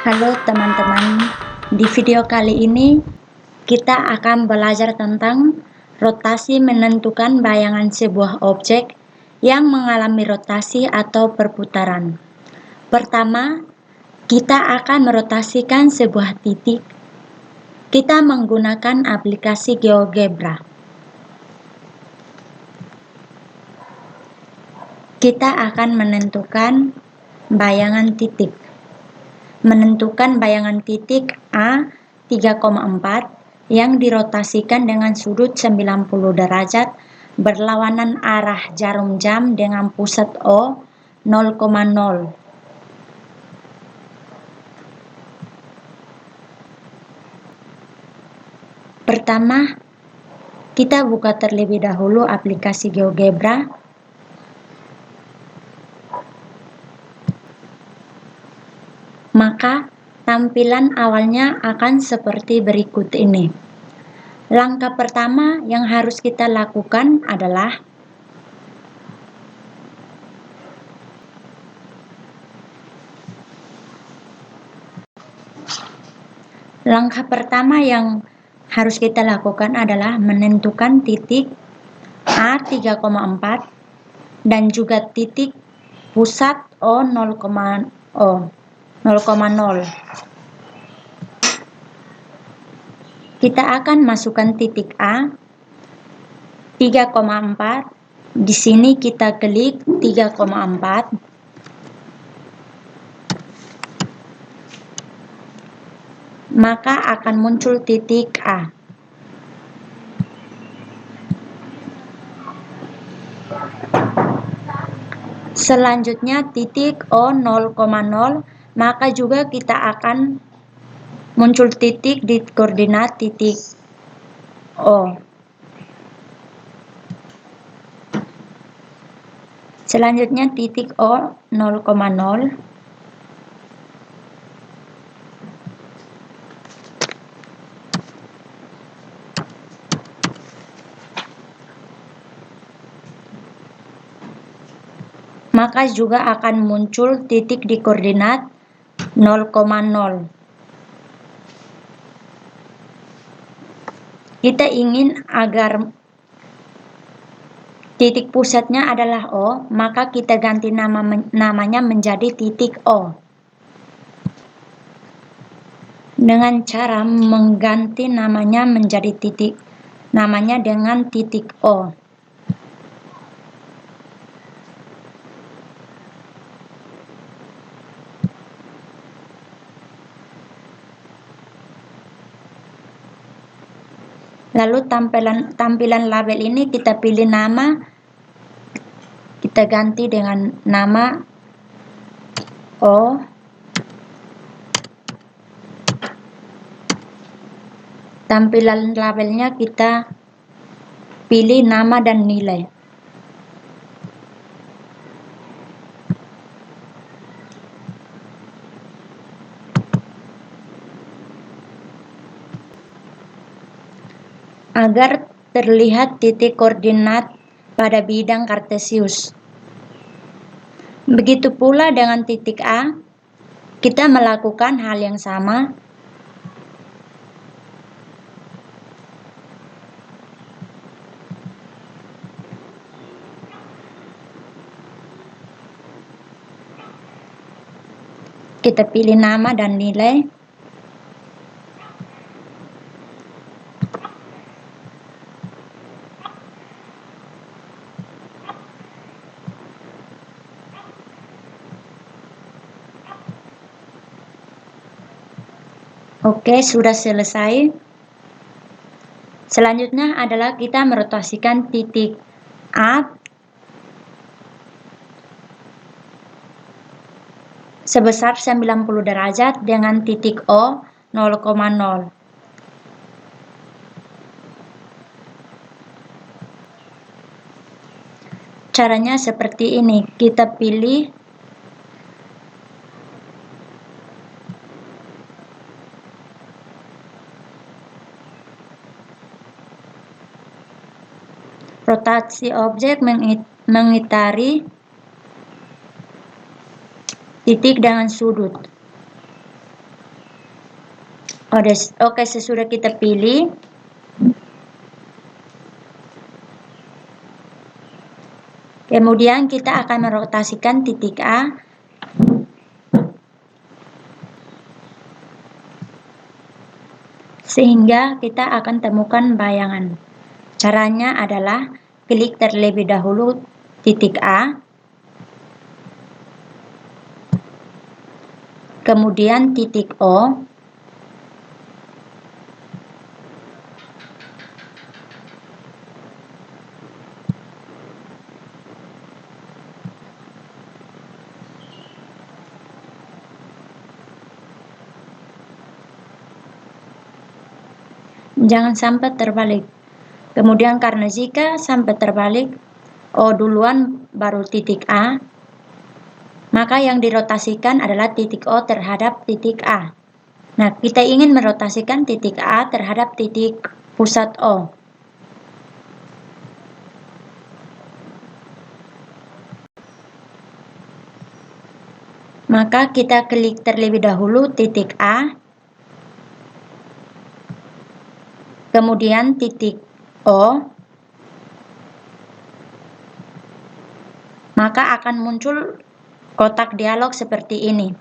Halo teman-teman, di video kali ini kita akan belajar tentang rotasi menentukan bayangan sebuah objek yang mengalami rotasi atau perputaran. Pertama, kita akan merotasikan sebuah titik. Kita menggunakan aplikasi GeoGebra. Kita akan menentukan bayangan titik. Menentukan bayangan titik A 3,4 yang dirotasikan dengan sudut 90 derajat berlawanan arah jarum jam dengan pusat O 0,0. Pertama, kita buka terlebih dahulu aplikasi GeoGebra. Maka tampilan awalnya akan seperti berikut ini. Langkah pertama yang harus kita lakukan adalah menentukan titik A 3,4 dan juga titik pusat O 0,0. Kita akan masukkan titik A 3,4. Di sini kita klik 3,4. Maka akan muncul titik A. Selanjutnya titik O 0,0, maka juga kita akan muncul titik di koordinat titik O. Selanjutnya titik O 0,0. Maka juga akan muncul titik di koordinat 0,0. Kita ingin agar titik pusatnya adalah O, maka kita ganti namanya menjadi titik O. Dengan cara mengganti namanya dengan titik O. Lalu tampilan label ini kita pilih nama, kita ganti dengan nama O. Tampilan labelnya kita pilih nama dan nilai. Agar terlihat titik koordinat pada bidang kartesius. Begitu pula dengan titik A, kita melakukan hal yang sama. Kita pilih nama dan nilai. Oke, sudah selesai. Selanjutnya adalah kita merotasikan titik A sebesar 90 derajat dengan titik O 0,0. Caranya seperti ini, kita pilih rotasi objek mengitari titik dengan sudut. Oke, sesudah kita pilih, kemudian kita akan merotasikan titik A sehingga kita akan temukan bayangan. Caranya adalah klik terlebih dahulu titik A, kemudian titik O, jangan sampai terbalik. Kemudian karena jika sampai terbalik, O duluan baru titik A, maka yang dirotasikan adalah titik O terhadap titik A. Nah, kita ingin merotasikan titik A terhadap titik pusat O. Maka kita klik terlebih dahulu titik A, kemudian titik O, maka akan muncul kotak dialog seperti ini.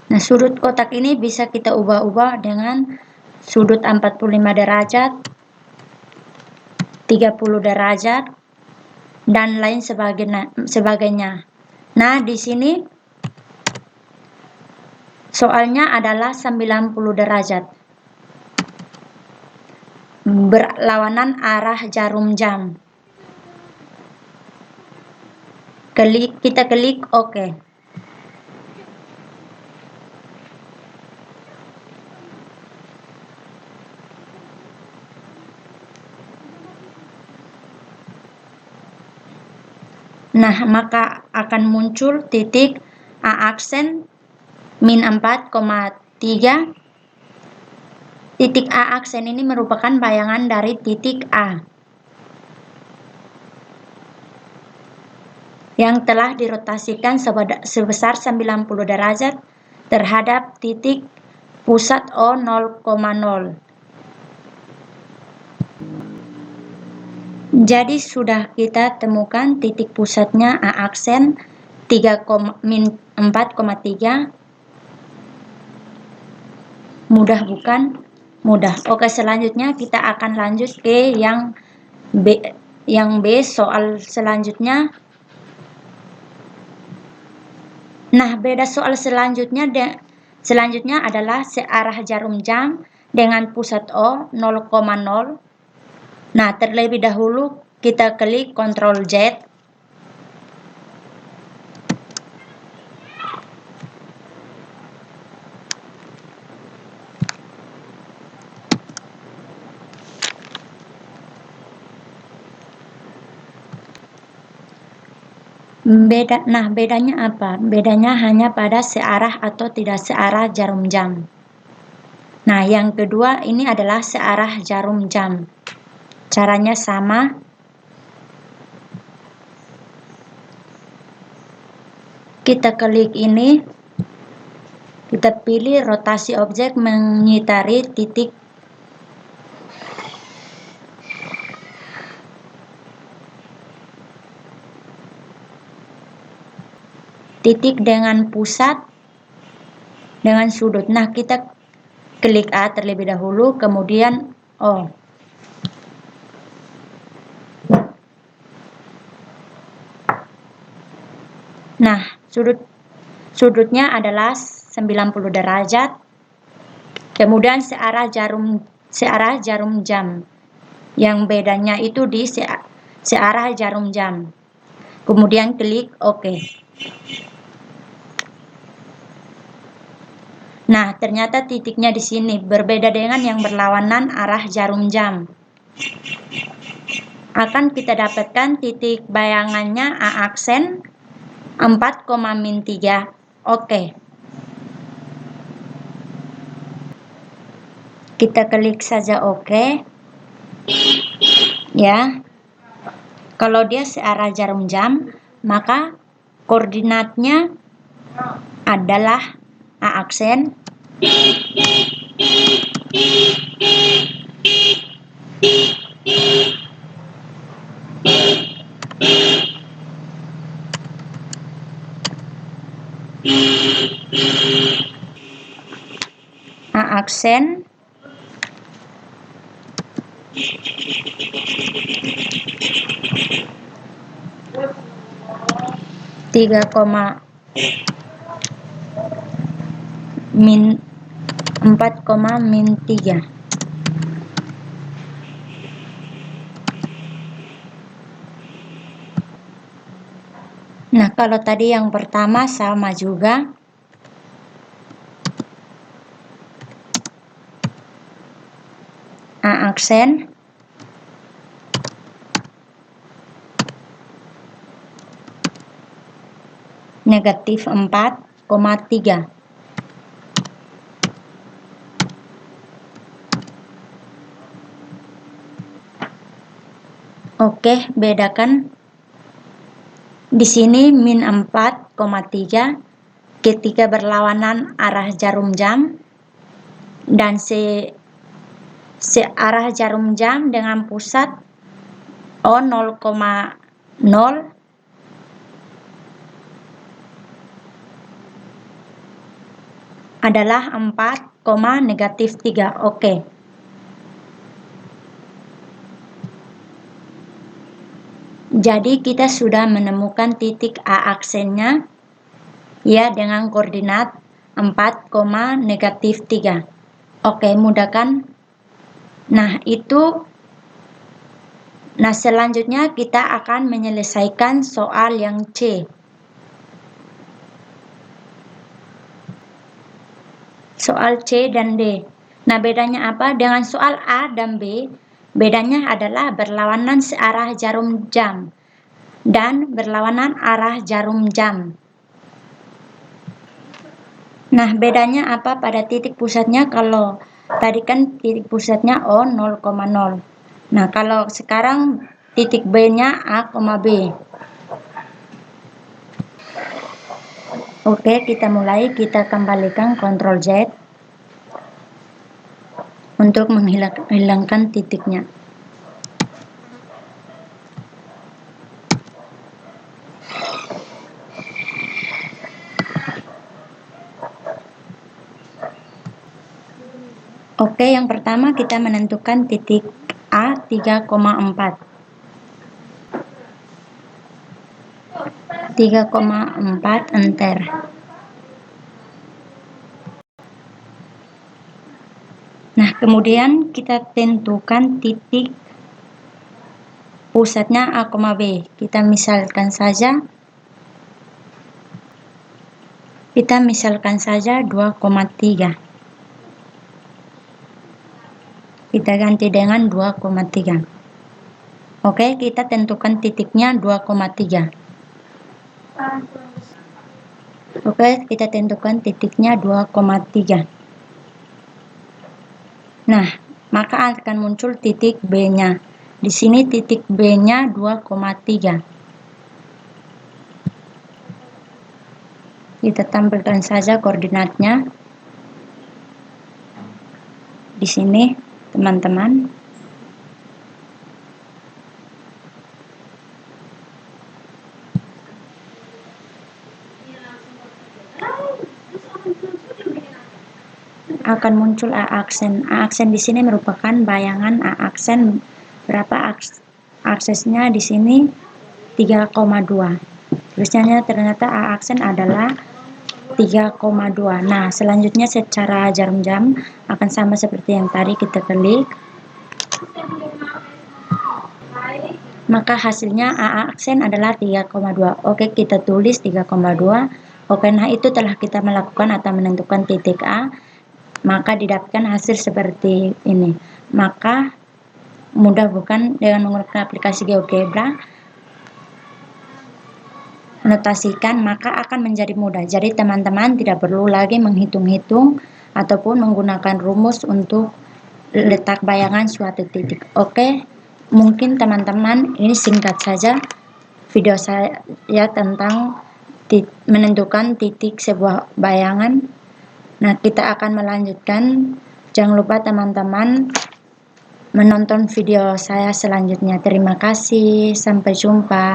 Nah, sudut kotak ini bisa kita ubah-ubah dengan sudut 45 derajat, 30 derajat, dan lain sebagainya. Nah, di sini soalnya adalah 90 derajat. Berlawanan arah jarum jam. Kita klik OK. Nah, maka akan muncul titik A aksen min 4,3. Titik A aksen ini merupakan bayangan dari titik A yang telah dirotasikan sebesar 90 derajat terhadap titik pusat O 0,0. Jadi sudah kita temukan titik pusatnya A aksen min 4,3. Mudah bukan? Mudah. Oke, selanjutnya kita akan lanjut ke yang B soal selanjutnya. Nah, beda soal selanjutnya adalah searah jarum jam dengan pusat O 0,0. Nah, terlebih dahulu kita klik Ctrl Z. Bedanya apa? Bedanya hanya pada searah atau tidak searah jarum jam. Nah, yang kedua ini adalah searah jarum jam. Caranya sama. Kita klik ini, kita pilih rotasi objek mengitari titik dengan pusat dengan sudut. Nah, kita klik A terlebih dahulu, kemudian O. Nah, sudutnya adalah 90 derajat. Kemudian searah jarum jam. Yang bedanya itu di searah jarum jam. Kemudian klik OK. Nah, ternyata titiknya di sini berbeda dengan yang berlawanan arah jarum jam. Akan kita dapatkan titik bayangannya A aksen 4,3. Oke. Kita klik saja OK. Ya. Kalau dia searah jarum jam, maka koordinatnya adalah A aksen A aksen 4,-3. Nah, kalau tadi yang pertama sama juga. A aksen -4,3. Oke, bedakan. Di sini -4,3 ketika berlawanan arah jarum jam dan searah jarum jam dengan pusat O 0,0 adalah 4,-3. Oke. Jadi kita sudah menemukan titik A aksennya ya dengan koordinat 4,-3. Oke, mudah kan? Nah, selanjutnya kita akan menyelesaikan soal yang C. Soal C dan D. Nah, bedanya apa? Dengan soal A dan B, bedanya adalah berlawanan searah jarum jam dan berlawanan arah jarum jam. Nah, bedanya apa pada titik pusatnya? Kalau tadi kan titik pusatnya O 0,0. Nah, kalau sekarang titik B-nya A, B. Oke, kita mulai. Kita kembalikan Ctrl Z untuk menghilangkan titiknya. Oke, yang pertama kita menentukan titik A 3,4. 3,4 enter. Nah, kemudian kita tentukan titik pusatnya A, B. Kita misalkan saja 2,3. Kita ganti dengan 2,3. Oke, kita tentukan titiknya 2,3. Oke, kita tentukan titiknya 2,3. Nah, maka akan muncul titik B-nya. Di sini titik B-nya 2,3. Kita tampilkan saja koordinatnya. Di sini, teman-teman. Akan muncul A aksen. A aksen di sini merupakan bayangan A aksen. Berapa aksesnya di sini? 3,2. Tulisannya ternyata A aksen adalah 3,2. Nah, selanjutnya secara jarum jam akan sama seperti yang tadi, kita klik. Maka hasilnya A aksen adalah 3,2. Oke, kita tulis 3,2. Oke, nah itu telah kita melakukan atau menentukan titik A, maka didapatkan hasil seperti ini. Maka mudah bukan dengan menggunakan aplikasi GeoGebra menotasikan, maka akan menjadi mudah. Jadi teman-teman tidak perlu lagi menghitung-hitung ataupun menggunakan rumus untuk letak bayangan suatu titik. Oke, mungkin teman-teman ini singkat saja video saya tentang menentukan titik sebuah bayangan. Nah, kita akan melanjutkan. Jangan lupa teman-teman menonton video saya selanjutnya. Terima kasih, sampai jumpa.